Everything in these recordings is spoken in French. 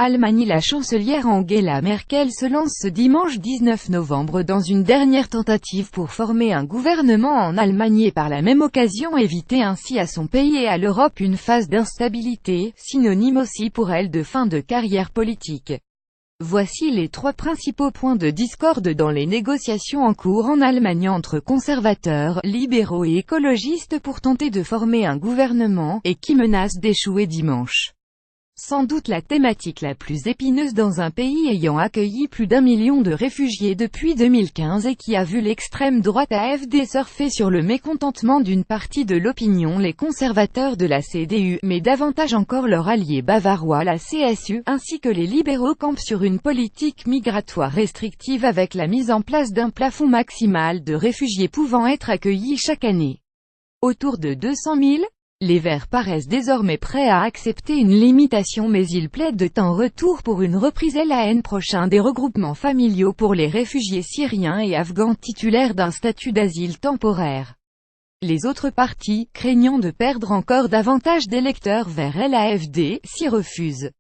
Allemagne. La chancelière Angela Merkel se lance ce dimanche 19 novembre dans une dernière tentative pour former un gouvernement en Allemagne et par la même occasion éviter ainsi à son pays et à l'Europe une phase d'instabilité, synonyme aussi pour elle de fin de carrière politique. Voici les trois principaux points de discorde dans les négociations en cours en Allemagne entre conservateurs, libéraux et écologistes pour tenter de former un gouvernement, et qui menacent d'échouer dimanche. Sans doute la thématique la plus épineuse dans un pays ayant accueilli plus d'1 million de réfugiés depuis 2015 et qui a vu l'extrême droite AfD surfer sur le mécontentement d'une partie de l'opinion, les conservateurs de la CDU, mais davantage encore leur allié bavarois la CSU, ainsi que les libéraux campent sur une politique migratoire restrictive avec la mise en place d'un plafond maximal de réfugiés pouvant être accueillis chaque année. Autour de 200 000 ? Les Verts paraissent désormais prêts à accepter une limitation, mais ils plaident en retour pour une reprise l'an prochain des regroupements familiaux pour les réfugiés syriens et afghans titulaires d'un statut d'asile temporaire. Les autres partis, craignant de perdre encore davantage d'électeurs vers l'AfD, s'y refusent.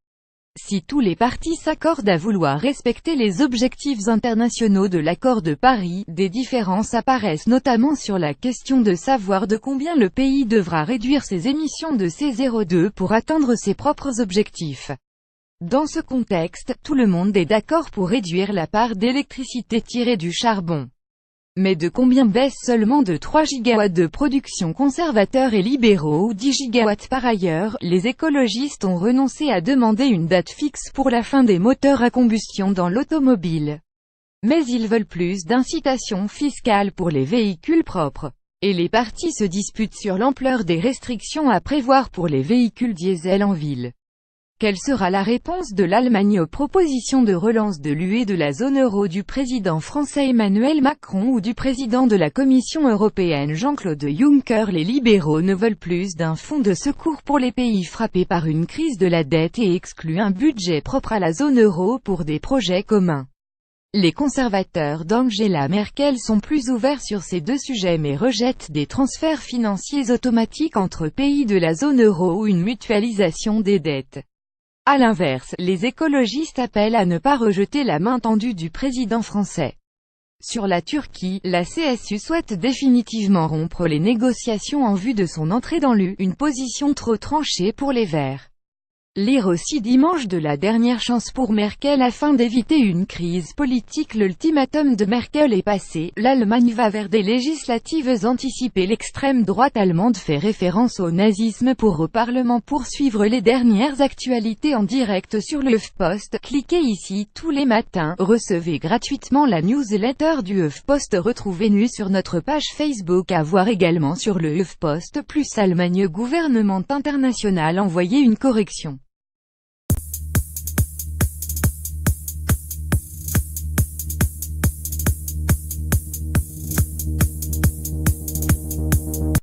Si tous les partis s'accordent à vouloir respecter les objectifs internationaux de l'accord de Paris, des différences apparaissent notamment sur la question de savoir de combien le pays devra réduire ses émissions de CO2 pour atteindre ses propres objectifs. Dans ce contexte, tout le monde est d'accord pour réduire la part d'électricité tirée du charbon. Mais de combien baisse seulement de 3 gigawatts de production conservateurs et libéraux ou 10 gigawatts par ailleurs, les écologistes ont renoncé à demander une date fixe pour la fin des moteurs à combustion dans l'automobile. Mais ils veulent plus d'incitations fiscales pour les véhicules propres. Et les partis se disputent sur l'ampleur des restrictions à prévoir pour les véhicules diesel en ville. Quelle sera la réponse de l'Allemagne aux propositions de relance de l'UE et de la zone euro du président français Emmanuel Macron ou du président de la Commission européenne Jean-Claude Juncker? Les libéraux ne veulent plus d'un fonds de secours pour les pays frappés par une crise de la dette et excluent un budget propre à la zone euro pour des projets communs. Les conservateurs d'Angela Merkel sont plus ouverts sur ces deux sujets mais rejettent des transferts financiers automatiques entre pays de la zone euro ou une mutualisation des dettes. À l'inverse, les écologistes appellent à ne pas rejeter la main tendue du président français. Sur la Turquie, la CSU souhaite définitivement rompre les négociations en vue de son entrée dans l'UE, une position trop tranchée pour les Verts. Lire aussi dimanche de la dernière chance pour Merkel afin d'éviter une crise politique. L'ultimatum de Merkel est passé, l'Allemagne va vers des législatives anticipées. L'extrême droite allemande fait référence au nazisme au Parlement. Pour suivre les dernières actualités en direct sur le HuffPost, cliquez ici tous les matins. Recevez gratuitement la newsletter du HuffPost. Retrouvez-nous sur notre page Facebook. À voir également sur le HuffPost. Allemagne, gouvernement international, envoyez une correction.